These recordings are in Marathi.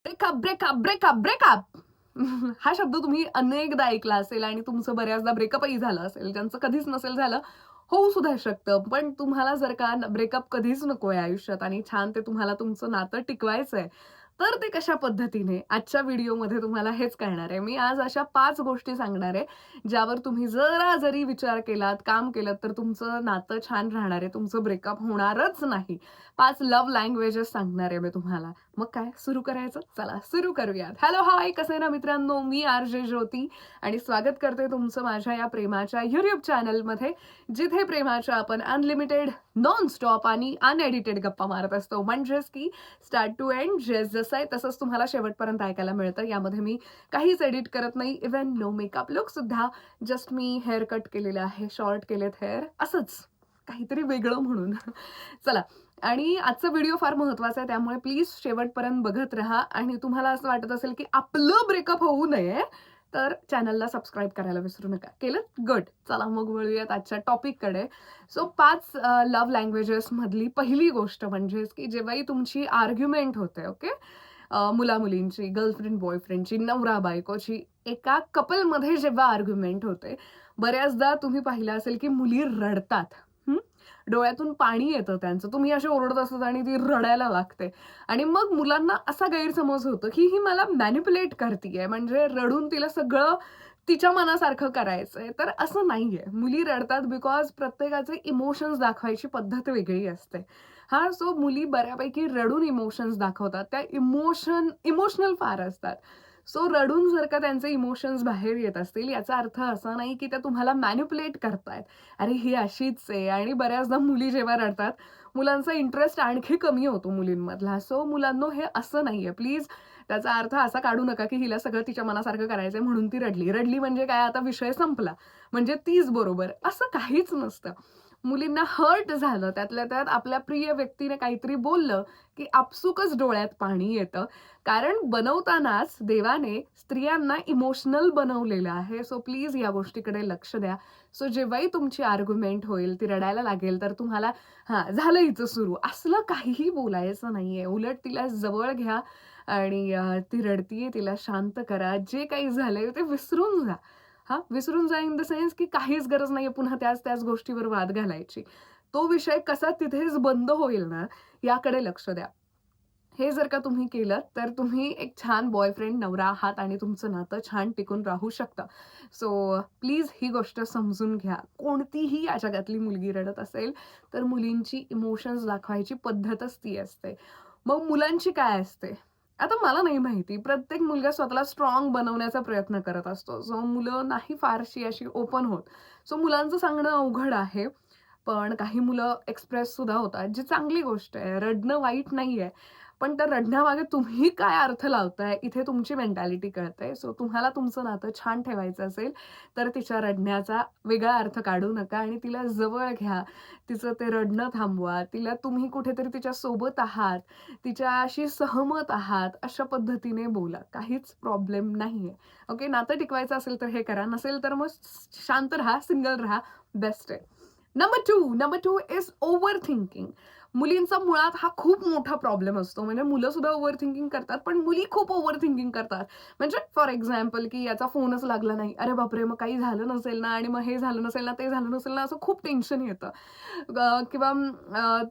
Breakup, breakup, breakup, breakup. हा शब्द तुम्ही अनेकदा ऐकला असेल आणि तुमचं बऱ्याचदा ब्रेकअपही झालं असेल. ज्यांचं कधीच नसेल झालं, होऊ सुद्धा शकतं. पण तुम्हाला जर का ब्रेकअप कधीच नकोय आयुष्यात आणि छान ते तुम्हाला तुमचं नातं टिकवायचंय, तर ते कशा पद्धतीने? आजच्या व्हिडिओमध्ये तुम्हाला हेच कळणार आहे. मी आज अशा 5 गोष्टी सांगणार आहे, ज्यावर तुम्ही जरा जरी विचार केलात, काम केलत, तर तुमचं नातं छान राहणार आहे. तुमचं ब्रेकअप होणारच नाही. 5 लव्ह लँग्वेजेस सांगणार आहे मी तुम्हाला. मग काय सुरू करायचं? चला सुरू करूयात. हॅलो, हाय, कसे आहे ना मित्रांनो? मी आर.जे. ज्योती आणि स्वागत करते तुमचं माझ्या या प्रेमाच्या YouTube चॅनलमध्ये, जिथे प्रेमाच्या आपण अनलिमिटेड, नॉन स्टॉप आणि अनएडिटेड गप्पा मारत असतो. म्हणजेच की स्टार्ट टू एंड जसं आहे तसंच तुम्हाला शेवटपर्यंत ऐकायला मिळतं. यामध्ये मी काहीच एडिट करत नाही. इव्हन नो मेकअप लुक सुद्धा. जस्ट मी हेअर कट केलेलं आहे, शॉर्ट केलेत हेअर, असंच काहीतरी वेगळं म्हणून. चला, आणि आजचा व्हिडिओ फार महत्वाचा आहे, त्यामुळे प्लीज शेवटपर्यंत बघत राहा. आणि तुम्हाला असं वाटत असेल की आपलं ब्रेकअप होऊ नये, तर चॅनलला सबस्क्राईब करायला विसरू नका. केलं? गुड. चला मग वळूयात आजच्या टॉपिककडे. सो 5 लव्ह लँग्वेजेस मधली पहिली गोष्ट म्हणजेच की जेव्हाही तुमची आर्ग्युमेंट होते, ओके, मुला-मुलींची, गर्लफ्रेंड बॉयफ्रेंडची, नवरा-बायकोची, एका कपलमध्ये जेव्हा आर्ग्युमेंट होते, बऱ्याचदा तुम्ही पाहिलं असेल की मुली रडतात. डोळ्यातून पाणी येतं त्यांचं. तुम्ही असे ओरडत असतात आणि ती रडायला लागते. आणि मग मुलांना असा गैरसमज होतो, की ही मला मॅनिप्युलेट करतीये, म्हणजे रडून तिला सगळं तिच्या मनासारखं करायचंय. तर असं नाहीये. मुली रडतात बिकॉज प्रत्येकाचे इमोशन्स दाखवायची पद्धत वेगळी असते. हां, सो मुली बऱ्यापैकी रडून इमोशन्स दाखवतात. त्या इमोशनल फार असतात. सो रडून जर का त्यांचे इमोशन्स बाहेर येत असतील, याचा अर्थ असा नाही की त्या तुम्हाला मॅनिप्युलेट करतायत. अरे, ही अशीच आहे. आणि बऱ्याचदा मुली जेव्हा रडतात, मुलांचा इंटरेस्ट आणखी कमी होतो मुलींमधला. सो मुलांनो, हे असं नाहीये. प्लीज त्याचा अर्थ असा काढू नका, की हिला सगळं तिच्या मनासारखं करायचंय म्हणून ती रडली. रडली म्हणजे काय, आता विषय संपला. म्हणजे तीच बरोबर. असं काहीच नसतं. मुलींना हर्ट झालं, त्यातल्या त्यात आपल्या प्रिय व्यक्तीने काहीतरी बोललं, की आपसुकच डोळ्यात पाणी येतं. कारण बनवतानाच देवाने स्त्रियांना इमोशनल बनवलेलं आहे. सो प्लीज या गोष्टीकडे लक्ष द्या. सो जेव्हाही तुमची आर्ग्युमेंट होईल, ती रडायला लागेल, तर तुम्हाला हां, झालं हिचं सुरू, असलं काहीही बोलायचं नाहीये. उलट तिला जवळ घ्या आणि ती रडतीये, तिला शांत करा. जे काही झालंय ते विसरून जा. हां, विसरून जा इन द सेन्स की काहीच गरज नाहीये पुन्हा त्याच गोष्टीवर वाद घालायची. तो विषय कसा तिथेच बंद होईल ना, याकडे लक्ष द्या. हे जर का तुम्ही केलंत, तर तुम्ही एक छान बॉयफ्रेंड, नवरा आहात आणि तुमचं नातं छान टिकून राहू शकतं. सो प्लीज ही गोष्ट समजून घ्या. कोणतीही या जगातली मुलगी रडत असेल, तर मुलींची इमोशन्स दाखवायची पद्धतच ती असते. मग मुलांची काय असते? आता मला नाही माहिती. प्रत्येक मुलगा स्वतःला स्ट्राँग बनवण्याचा प्रयत्न करत असतो. सो मुलं नाही फारशी अशी ओपन होत. सो मुलांचं सांगणं अवघड आहे. पण काही मुलं एक्सप्रेस सुद्धा होतात, जी चांगली गोष्ट आहे. रडणं वाईट नाहीये. पण त्या रडण्यामागे तुम्ही काय अर्थ लावताय, इथे तुमची मेंटॅलिटी कळते. सो तुम्हाला तुमचं नातं छान ठेवायचं असेल, तर तिच्या रडण्याचा वेगळा अर्थ काढू नका आणि तिला जवळ घ्या. तिचं ते रडणं थांबवा. तिला तुम्ही कुठेतरी तिच्या सोबत आहात, तिच्याशी सहमत आहात, अशा पद्धतीने बोला. काहीच प्रॉब्लेम नाहीये. ओके, नातं टिकवायचं असेल तर हे करा. नसेल तर मग शांत राहा, सिंगल राहा. बेस्ट आहे. Number 2 is over thinking. मुलींचा मुळात हा खूप मोठा प्रॉब्लेम असतो. म्हणजे मुलं सुद्धा ओव्हर थिंकिंग करतात, पण मुली खूप ओव्हर थिंकिंग करतात. म्हणजे फॉर एक्झाम्पल, की याचा फोनच लागला नाही. अरे बापरे! मग काही झालं नसेल ना, आणि मग हे झालं नसेल ना, ते झालं नसेल ना, असं खूप टेन्शन येतं. किंवा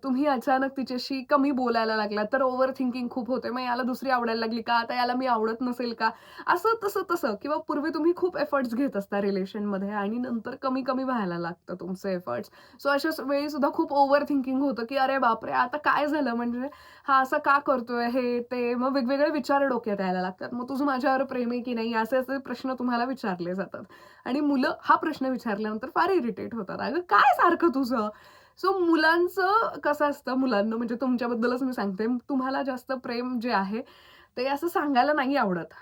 तुम्ही अचानक तिच्याशी कमी बोलायला लागलात, तर ओव्हर थिंकिंग खूप होते. मग याला दुसरी आवडायला लागली का? आता याला मी आवडत नसेल का? असं तसं. किंवा पूर्वी तुम्ही खूप एफर्ट्स घेत असता रिलेशनमध्ये आणि नंतर कमी-कमी व्हायला लागतं तुमचे एफर्ट्स. सो अशा वेळी सुद्धा खूप ओव्हर थिंकिंग होतं, की "अरे बापरे! आता काय झालं? म्हणजे हा असा का करतोय?" हे, ते. मग वेगवेगळे विचार डोक्यात यायला लागतात. मग तुझं माझ्यावर प्रेम आहे की नाही? असे प्रश्न तुम्हाला विचारले जातात. आणि मुलं हा प्रश्न विचारल्यानंतर फार इरिटेट होतात. "अगं, काय सारखं तुझं?" सो मुलांचं कसं असतं, मुलांना म्हणजे तुमच्याबद्दलच मी सांगते, तुम्हाला जास्त प्रेम जे आहे, ते असं सांगायला नाही आवडत.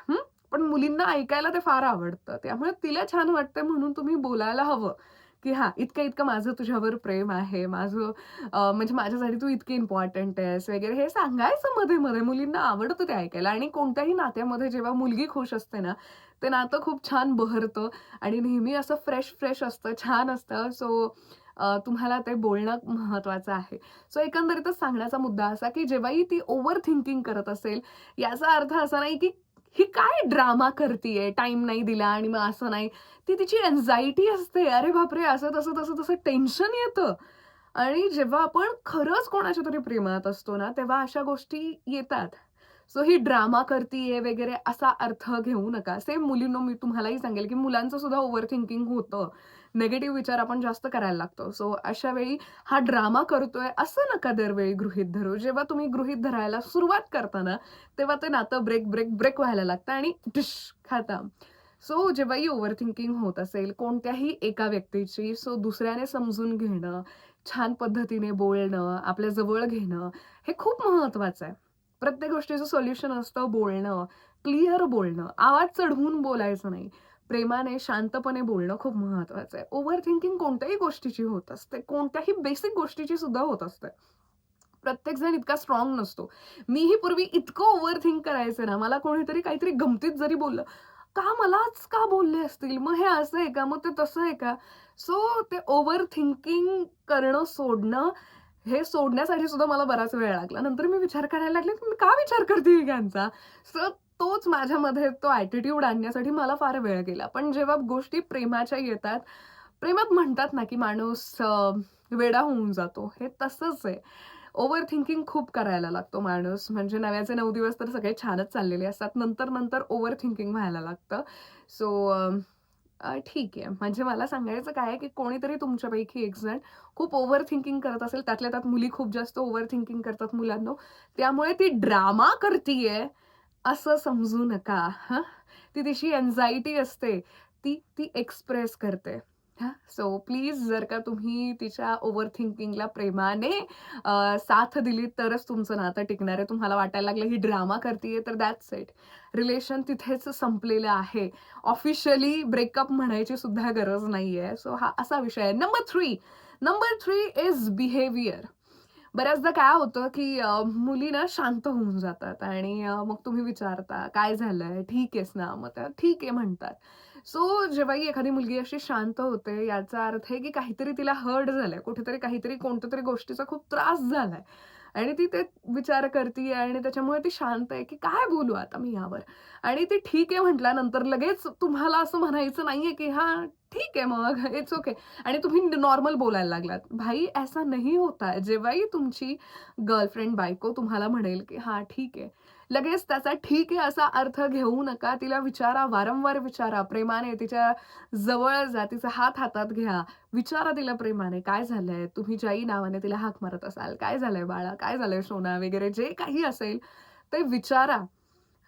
पण मुलींना ऐकायला ते फार आवडतं. त्यामुळे तिला छान वाटतं म्हणून तुम्ही बोलायला हवं, की हां, इतकं-इतकं माझं तुझ्यावर प्रेम आहे. माझं म्हणजे माझ्यासाठी तू इतकी इम्पोर्टंट आहेस वगैरे, हे सांगायचं मध्ये-मध्ये. मुलींना आवडतं ते ऐकायला. आणि कोणत्याही नात्यामध्ये जेव्हा मुलगी खुश असते ना, ते नातं खूप छान बहरतं आणि नेहमी असं फ्रेश असतं, छान असतं. सो तुम्हाला ते बोलणं महत्वाचं आहे. सो एकंदरीतच सांगण्याचा मुद्दा असा, की जेव्हाही ती ओव्हर थिंकिंग करत असेल, याचा अर्थ असा नाही, की ही काय ड्रामा करतीये, टाईम नाही दिला आणि मग असं नाही. ती तिची अँक्झायटी असते. अरे बापरे! असं तसं, तसं तसं टेन्शन येतं. आणि जेव्हा आपण खरंच कोणाच्या तरी प्रेमात असतो ना, तेव्हा अशा गोष्टी येतात. सो ही ड्रामा करतीये वगैरे असा अर्थ घेऊ नका. सेम मुलींनो मी तुम्हालाही सांगेल, की मुलांचं सुद्धा ओव्हर थिंकिंग होतं. निगेटिव्ह विचार आपण जास्त करायला लागतो. सो अशा वेळी हा ड्रामा करतोय असं नका दरवेळी गृहीत धरू. जेव्हा तुम्ही गृहीत धरायला सुरुवात करता ना, तेव्हा ते नातं ब्रेक व्हायला लागतं आणि डिश खतम. सो जेव्हाही ओव्हर थिंकिंग होत असेल कोणत्याही एका व्यक्तीची, सो दुसऱ्याने समजून घेणं, छान पद्धतीने बोलणं, आपल्या जवळ घेणं, हे खूप महत्वाचं आहे. प्रत्येक गोष्टीचं सोल्युशन असतं बोलणं, क्लिअर बोलणं, आवाज चढवून बोलायचं नाही. प्रेमाने, शांतपणे बोलणं खूप महत्वाचं आहे. ओव्हर थिंकिंग कोणत्याही गोष्टीची होत असते. कोणत्याही बेसिक गोष्टीची सुद्धा होत असते. प्रत्येकजण इतका स्ट्राँग नसतो. मीही पूर्वी इतकं ओव्हर थिंक करायचे ना, मला कोणीतरी काहीतरी गमतीत जरी बोललं, का मलाच का बोलले असतील? मग हे असं आहे का? मग ते तसं आहे का? सो ते ओव्हर थिंकिंग करणं सोडणं, हे सोडण्यासाठी सुद्धा मला बराच वेळ लागला. नंतर मी विचार करायला लागले, की मी का विचार करते यांचा? सो तोच माझ्यामध्ये तो ॲटिट्यूड आणण्यासाठी मला फार वेळ गेला. पण जेव्हा गोष्टी प्रेमाच्या येतात, प्रेमात म्हणतात ना, की माणूस वेडा होऊन जातो. हे तसंच आहे. ओव्हर थिंकिंग खूप करायला लागतो माणूस. म्हणजे नव्याचे 9 दिवस तर सगळे छानच चाललेले असतात. नंतर ओव्हर थिंकिंग व्हायला लागतं. सो ठीक आहे. म्हणजे मला सांगायचं काय आहे, की कोणीतरी तुमच्यापैकी एक जण खूप ओव्हर थिंकिंग करत असेल, त्यातल्या त्यात मुली खूप जास्त ओव्हर थिंकिंग करतात मुलांनो. त्यामुळे ती ड्रामा करतीये असं समजू नका. हां. ती तिची अँक्झायटी असते. ती ती एक्सप्रेस करते. हां. सो प्लीज जर का तुम्ही तिच्या ओव्हर थिंकिंगला प्रेमाने साथ दिली तरच तुमचं नातं टिकणार आहे. तुम्हाला वाटायला लागलं ही ड्रामा करतीये तर दॅट्स इट. रिलेशन तिथेच संपलेलं आहे. ऑफिशियली ब्रेकअप म्हणायची सुद्धा गरज नाहीये. सो हा असा विषय आहे. Number 3 is behaviour. बऱ्याचदा काय होतं, की मुली ना शांत होऊन जातात आणि मग तुम्ही विचारता, "काय झालंय? ठीक आहेस ना?" मग त्या "ठीक आहे" म्हणतात. सो जेव्हाही एखादी मुलगी अशी शांत होते, याचा अर्थ आहे, की काहीतरी तिला हर्ट झालंय. कुठेतरी काहीतरी कोणत्यातरी गोष्टीचा खूप त्रास झालाय आणि ती ते विचार करतीये आणि त्याच्यामुळे ती शांत आहे, की "काय बोलू आता मी यावर?" आणि ती "ठीक आहे" म्हटल्यानंतर लगेच तुम्हाला असं म्हणायचं नाहीये, की "हां, ठीक आहे मग, इट्स ओके." आणि तुम्ही नॉर्मल बोलायला लागलात. भाई ऐसा नहीं होता है. जेव्हाही तुमची गर्लफ्रेंड, बायको तुम्हाला म्हणेल, की "हां, ठीक आहे." लगेच त्याचा ठीक आहे असा अर्थ घेऊ नका. तिला विचारा, वारंवार विचारा. प्रेमाने तिच्या जवळ जा. तिचा हात हातात घ्या. विचारा तिला प्रेमाने, "काय झालंय?" तुम्ही ज्याही नावाने तिला हाक मारत असाल, "काय झालंय बाळा? काय झालंय सोना?" वगैरे जे काही असेल ते विचारा.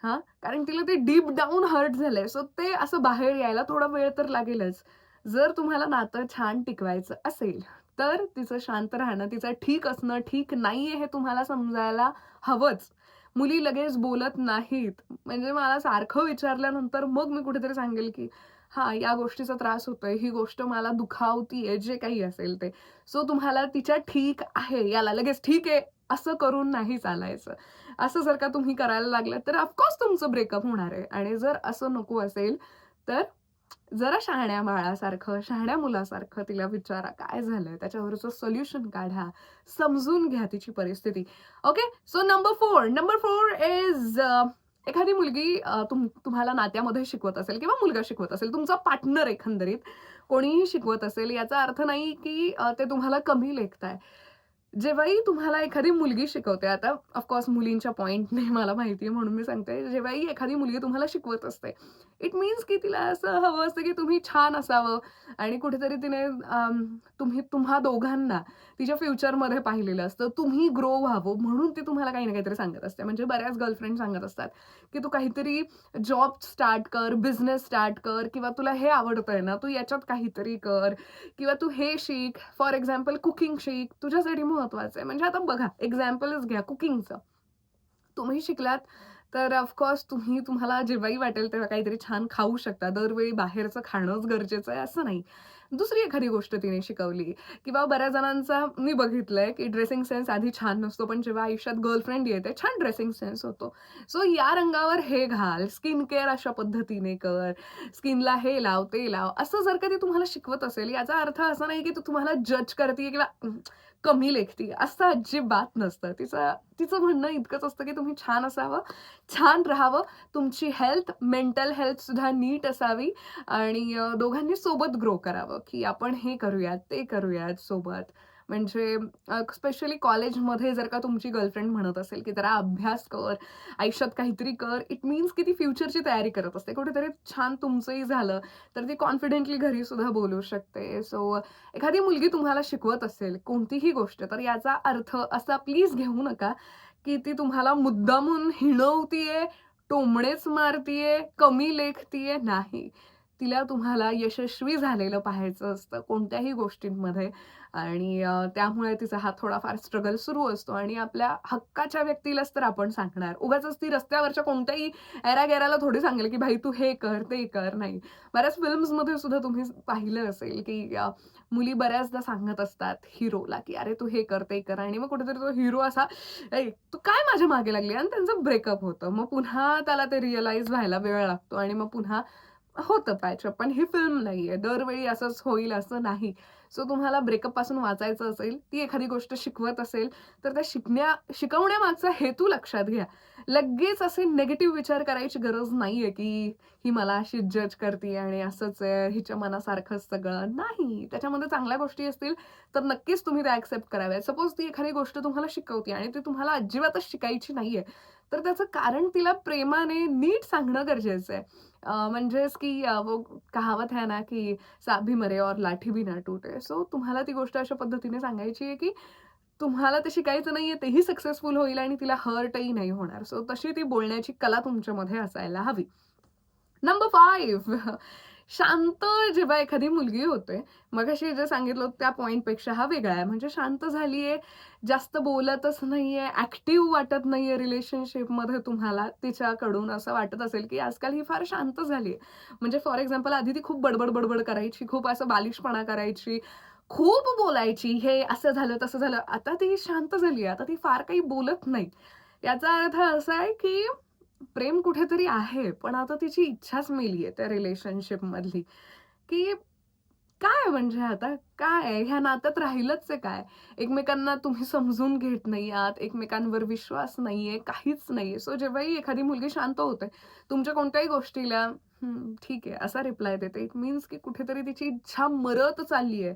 हां, कारण तिला ते डीप डाउन हर्ट झालंय. सो ते असं बाहेर यायला थोडा वेळ तर लागेलच. जर तुम्हाला नातं छान टिकवायचं असेल, तर तिचं शांत राहणं, तिचं ठीक असणं ठीक नाहीये हे तुम्हाला समजायला हवंच. मुली लगेच बोलत नाहीत. म्हणजे मला सारखं विचारल्यानंतर मग मी कुठेतरी सांगेल, की हां, या गोष्टीचा त्रास होतोय, ही गोष्ट मला दुखावतीये, जे काही असेल ते. सो तुम्हाला तिच्या ठीक आहे, याला लगेच ठीक आहे, असं करून नाही चालायचं. असं जर का तुम्ही करायला लागलात, तर ऑफकोर्स तुमचं ब्रेकअप होणार आहे आणि जर असं नको असेल, तर जरा शहाण्या बाळासारखं, शहाण्या मुलासारखं तिला विचारा, काय झालंय? त्याच्यावरचं सोल्युशन काढा. समजून घ्या तिची परिस्थिती. ओके. सो नंबर 4 इज एखादी मुलगी तुम्हाला नात्यामध्ये शिकवत असेल किंवा मुलगा शिकवत असेल, तुमचा पार्टनर एकंदरीत कोणीही शिकवत असेल, याचा अर्थ नाही की ते तुम्हाला कमी लेखताय. जेव्हाही तुम्हाला एखादी मुलगी शिकवते, आता ऑफ मुलींच्या पॉइंटने मला माहिती आहे म्हणून मी सांगते. जेव्हाही एखादी मुलगी तुम्हाला शिकवत असते, इट मीन्स की तिला असं हवं असतं की तुम्ही छान असावं आणि कुठेतरी तिने तुम्हा दोघांना तिच्या फ्युचरमध्ये पाहिलेलं असतं. तुम्ही ग्रो व्हावं म्हणून ती तुम्हाला काही ना काहीतरी सांगत असते. म्हणजे बऱ्याच गर्लफ्रेंड सांगत असतात, की "तू काहीतरी जॉब स्टार्ट कर, बिझनेस स्टार्ट कर किंवा तुला हे आवडतंय ना, तू याच्यात काहीतरी कर किंवा तू हे शिक." फॉर एक्झाम्पल कुकिंग शिक, तुझ्यासाठी महत्वाचं आहे. म्हणजे आता बघा एक्झाम्पलच घ्या कुकिंगचं. तुम्ही शिकलात तर तुम्हाला जेव्हाही वाटेल तेव्हा काहीतरी छान खाऊ शकता. दरवेळी बाहेरचं खाणंच गरजेचं आहे असं नाही. दुसरी एखादी गोष्ट तिने शिकवली किंवा बऱ्याच जणांचा मी बघितलंय, की ड्रेसिंग सेन्स आधी छान नसतो, पण जेव्हा आयुष्यात गर्लफ्रेंड येते, छान ड्रेसिंग सेन्स होतो. सो या रंगावर हे घाल, स्किन केअर अशा पद्धतीने कर, स्किनला हे लाव, ते लाव. असं जर का ती तुम्हाला शिकवत असेल, याचा अर्थ असा नाही, की ती तुम्हाला जज करतीये किंवा कमी लेखतीये, असं अजिबात नसतं. तिचं म्हणणं इतकंच असतं, की तुम्ही छान असावं, छान राहावं, तुमची हेल्थ, मेंटल हेल्थ सुद्धा नीट असावी आणि दोघांनी सोबत ग्रो करावं, की आपण हे करूयात, ते करूयात सोबत. म्हणजे स्पेशली कॉलेजमध्ये जर का तुमची गर्लफ्रेंड म्हणत असेल, की जरा अभ्यास कर, आयुष्यात काहीतरी कर, इट मीन्स की ती फ्युचरची तयारी करत असते. कुठेतरी छान तुमचंही झालं, तर ती कॉन्फिडेंटली घरी सुद्धा बोलू शकते. सो एखादी मुलगी तुम्हाला शिकवत असेल कोणतीही गोष्ट, तर याचा अर्थ असा प्लीज घेऊ नका, की ती तुम्हाला मुद्दामून हिणवतीये, टोमणेच मारतीये, कमी लेखतीये. नाही. तिला तुम्हाला यशस्वी झालेलं पाहायचं असतं कोणत्याही गोष्टींमध्ये आणि त्यामुळे तिचा हा थोडाफार स्ट्रगल सुरू असतो आणि आपल्या हक्काच्या व्यक्तीलाच तर आपण सांगणार. उगाचच ती रस्त्यावरच्या कोणत्याही एरा-गॅराला थोडी सांगेल, की "भाई तू हे कर, ते कर." नाही. बऱ्याच फिल्म्समध्ये सुद्धा तुम्ही पाहिलं असेल, की मुली बऱ्याचदा सांगत असतात हिरोला, की "अरे तू हे कर, ते कर." आणि मग कुठेतरी तो हिरो असा, "ए तू काय माझ्या मागे लागली?" आणि त्यांचं ब्रेकअप होतं. मग पुन्हा त्याला ते रिअलाईज व्हायला वेळ लागतो आणि मग पुन्हा होतं पॅचअप. पण ही फिल्म नाहीये. दरवेळी असंच होईल असं नाही. सो तुम्हाला ब्रेकअपपासून वाचायचं असेल, ती एखादी गोष्ट शिकवत असेल, तर त्या शिकवण्यामागचा हेतू लक्षात घ्या. लगेच असे निगेटिव्ह विचार करायची गरज नाहीये, की ही मला अशी जज करतीये आणि असंच आहे, हिच्या मनासारखंच सगळं. नाही. त्याच्यामध्ये चांगल्या गोष्टी असतील, तर नक्कीच तुम्ही त्या एक्सेप्ट कराव्यात. सपोज ती एखादी गोष्ट तुम्हाला शिकवते आणि ती तुम्हाला अजिबातच शिकायची नाहीये, तर त्याचं कारण तिला प्रेमाने नीट सांगणं गरजेचं आहे. म्हणजेच की वो कहावत है ना, की "साप भी मरे और लाठी भी ना टूटे." सो तुम्हाला ती गोष्ट अशा पद्धतीने सांगायची आहे, की तुम्हाला ते शिकायचं नाहीये, तेही सक्सेसफुल होईल आणि तिला हर्टही नाही होणार. सो तशी ती बोलण्याची कला तुमच्यामध्ये असायला हवी. नंबर 5 शांत जेव्हा एखादी मुलगी होते, मगाशी जे सांगितलं होतं त्या पॉइंटपेक्षा हा वेगळा आहे. म्हणजे शांत झालीये, जास्त बोलतच नाहीये, ॲक्टिव्ह वाटत नाहीये रिलेशनशिपमध्ये तुम्हाला तिच्याकडून असं वाटत असेल, की आजकाल ही फार शांत झालीये. म्हणजे फॉर एक्झाम्पल आधी ती खूप बडबड करायची, खूप असं बालिशपणा करायची, खूप बोलायची, हे असं झालं, तसं झालं. आता ती शांत झालीये, आता ती फार काही बोलत नाही. याचा अर्थ असा आहे, की प्रेम कुठेतरी आहे, पण आता तिची इच्छाच मेलीये त्या रिलेशनशिपमधली, की काय म्हणजे आता काय आहे? ह्या नात्यात राहिलंच आहे काय? एकमेकांना तुम्ही समजून घेत नाही आहात, एकमेकांवर विश्वास नाहीये, काहीच नाहीये. सो जेव्हाही एखादी मुलगी शांत होते, तुमच्या कोणत्याही गोष्टीला ठीक आहे, असा रिप्लाय देते. इट मीन्स की कुठेतरी तिची इच्छा मरत चालली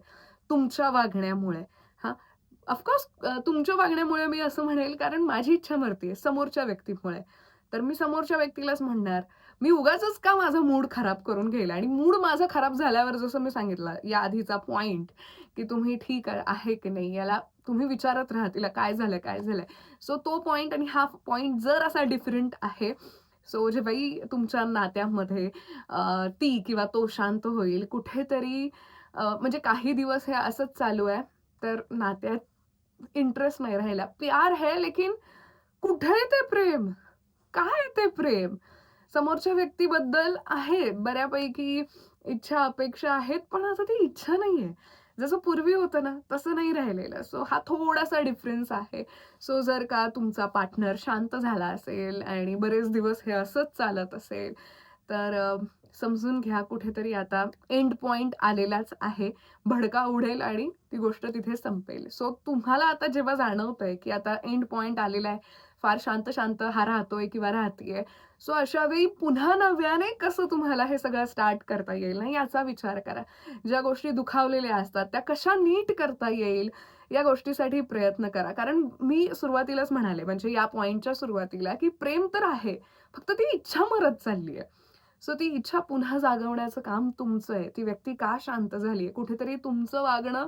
तुमच्या वागण्यामुळे. हां, तुमच्या वागण्यामुळे मी असं म्हणेल, कारण माझी इच्छा मरतीये समोरच्या व्यक्तीमुळे. तर मी समोरच्या व्यक्तीलाच म्हणणार, मी उगाचच का माझा मूड खराब करून घेईल आणि मूड माझा खराब झाल्यावर जसं मी सांगितलं या आधीचा पॉइंट, की तुम्ही ठीक आहे की नाही याला तुम्ही विचारत राहा तिला काय झालंय, काय झालंय? सो तो पॉइंट आणि हा पॉइंट जर असा डिफरंट आहे, सो जेव्हाही तुमच्या नात्यामध्ये ती किंवा तो शांत होईल कुठेतरी म्हणजे काही दिवस हे असंच चालू आहे, तर नात्यात इंटरेस्ट नाही राहिला. प्यार है लेकिन कुठे ते प्रेम? काय ते प्रेम? समोरच्या व्यक्तीबद्दल आहे बऱ्यापैकी इच्छा, अपेक्षा आहेत, पण आता ती इच्छा नाहीये. जसं पूर्वी होतं ना, तसं नाही राहिलेलं. सो हा थोडासा डिफरन्स आहे. सो जर का तुमचा पार्टनर शांत झाला असेल आणि बरेच दिवस हे असंच चालत असेल, तर समजून घ्या कुठेतरी आता एंड पॉइंट आलेलाच आहे. भडका उडेल आणि ती गोष्ट तिथे संपेल. सो तुम्हाला आता जेव्हा जाणवतंय, की आता एंड पॉइंट आलेला आहे, फार शांत-शांत हा राहतोय किंवा राहतीये. सो अशा वेळी पुन्हा नव्याने कसं तुम्हाला हे सगळं स्टार्ट करता येईल ना, याचा विचार करा. ज्या गोष्टी दुखावलेल्या असतात, त्या कशा नीट करता येईल, या गोष्टीसाठी प्रयत्न करा. कारण मी सुरुवातीलाच म्हणाले, म्हणजे या पॉइंटच्या सुरुवातीला, की प्रेम तर आहे, फक्त ती इच्छा मरत चालली आहे. सो ती इच्छा पुन्हा जागवण्याचं काम तुमचं आहे. ती व्यक्ती का शांत झाली कुठेतरी तुमचं वागणं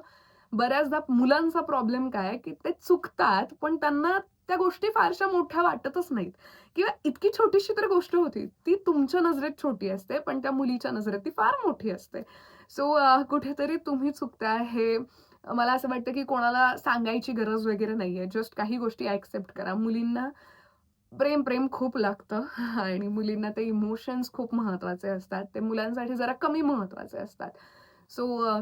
बऱ्याचदा मुलांचा प्रॉब्लेम काय आहे, की ते चुकतात, पण त्यांना त्या गोष्टी फारशा मोठ्या वाटतच नाहीत किंवा इतकी छोटीशी तर गोष्ट होती. ती तुमच्या नजरेत छोटी असते, पण त्या मुलीच्या नजरेत ती फार मोठी असते. सो कुठेतरी तुम्ही चुकताय हे मला असं वाटतं, की कोणाला सांगायची गरज वगैरे नाहीये. जस्ट काही गोष्टी एक्सेप्ट करा. मुलींना प्रेम खूप लागतं आणि मुलींना ते इमोशन्स खूप महत्वाचे असतात. ते मुलांसाठी जरा कमी महत्वाचे असतात. सो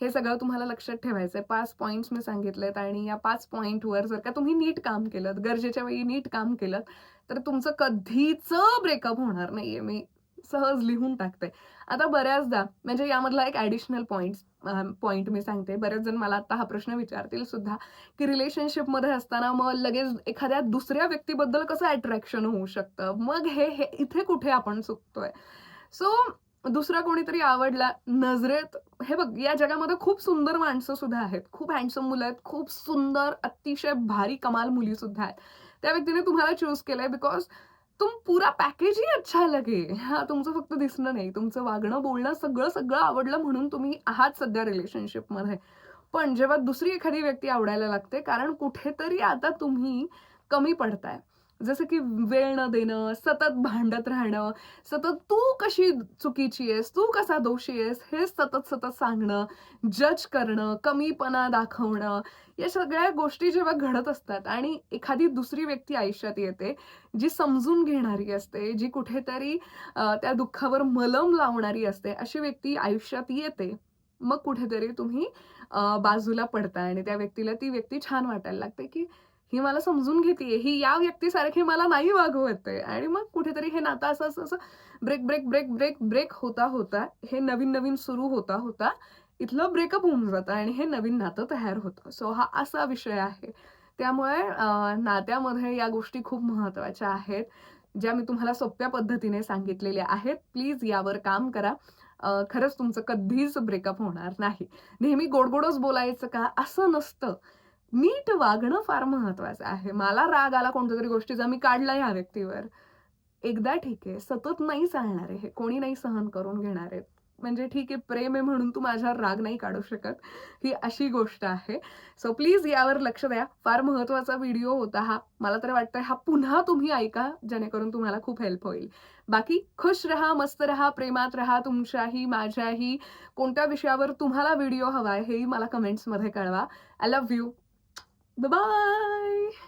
हे सगळं तुम्हाला लक्षात ठेवायचंय. 5 पॉइंट्स मी सांगितलेत आणि या 5 पॉइंटवर जर का तुम्ही नीट काम केलंत, गरजेच्या वेळी नीट काम केलंत, तर तुमचं कधीच ब्रेकअप होणार नाहीये. मी सहज लिहून टाकते. आता बऱ्याचदा म्हणजे यामधला एक ॲडिशनल पॉइंट मी सांगते. बरेच जण मला आता हा प्रश्न विचारतील सुद्धा, की रिलेशनशिपमध्ये असताना मग लगेच एखाद्या दुसऱ्या व्यक्तीबद्दल कसं अट्रॅक्शन होऊ शकतं? मग हे हे इथे कुठे आपण चुकतोय? सो दुसरा कोणीतरी आवडला नजरेत हे बघ, या जगामध्ये खूप सुंदर माणसं सुद्धा आहेत. खूप हँडसम मुलं आहेत. खूप सुंदर, अतिशय भारी कमाल मुली सुद्धा आहेत. त्या व्यक्तीने तुम्हाला चूज केलंय बिकॉज तुम पूरा पॅकेज ही अच्छा लगे. हां, तुमचं फक्त दिसणं नाही, तुमचं वागणं, बोलणं सगळं आवडलं म्हणून तुम्ही आहात सध्या रिलेशनशिपमध्ये. पण जेव्हा दुसरी एखादी व्यक्ती आवडायला लागते, कारण कुठेतरी आता तुम्ही कमी पडताय. जसं की वेळ न देणं, सतत भांडत राहणं, सतत तू कशी चुकीची आहेस, तू कसा दोषी आहेस, हे सतत सांगणं, जज करणं, कमीपणा दाखवणं, या सगळ्या गोष्टी जेव्हा घडत असतात आणि एखादी दुसरी व्यक्ती आयुष्यात येते, जी समजून घेणारी असते, जी कुठेतरी त्या दुःखावर मलम लावणारी असते, अशी व्यक्ती आयुष्यात येते. मग कुठेतरी तुम्ही बाजूला पडता आणि त्या व्यक्तीला ती व्यक्ती छान वाटायला लागते, की ही मला समजून घेतीये, ही या व्यक्तीसारखी मला नाही वागवत आहे आणि मग कुठेतरी हे नातं असं ब्रेक होता हे नवीन सुरू होता इथलं ब्रेकअप होऊन जातं आणि हे नवीन नातं तयार होतं. सो हा असा विषय आहे. त्यामुळे नात्यामध्ये या गोष्टी खूप महत्त्वाच्या आहेत, ज्या मी तुम्हाला सोप्या पद्धतीने सांगितलेल्या आहेत. प्लीज यावर काम करा. खरंच तुमचं कधीच ब्रेकअप होणार नाही. नेहमी गोड-गोडच बोलायचं का? असं नसतं. नीट वागणं फार महत्वाचं आहे. मला राग आला कोणत्यातरी गोष्टीचा, मी काढला ह्या व्यक्तीवर. एकदा ठीक आहे, सतत नाही चालणार आहे हे. कोणी नाही सहन करून घेणार आहे. म्हणजे ठीक आहे, प्रेम आहे म्हणून तू माझ्यावर राग नाही काढू शकत. ही अशी गोष्ट आहे. सो प्लीज यावर लक्ष द्या. फार महत्वाचा व्हिडिओ होता हा. मला तर वाटतंय हा पुन्हा तुम्ही ऐका, जेणेकरून तुम्हाला खूप हेल्प होईल. बाकी खुश रहा, मस्त रहा, प्रेमात रहा. तुमच्याही, माझ्याही कोणत्या विषयावर तुम्हाला व्हिडिओ हवाय हेही मला कमेंट्समध्ये कळवा. I love you. Bye-bye.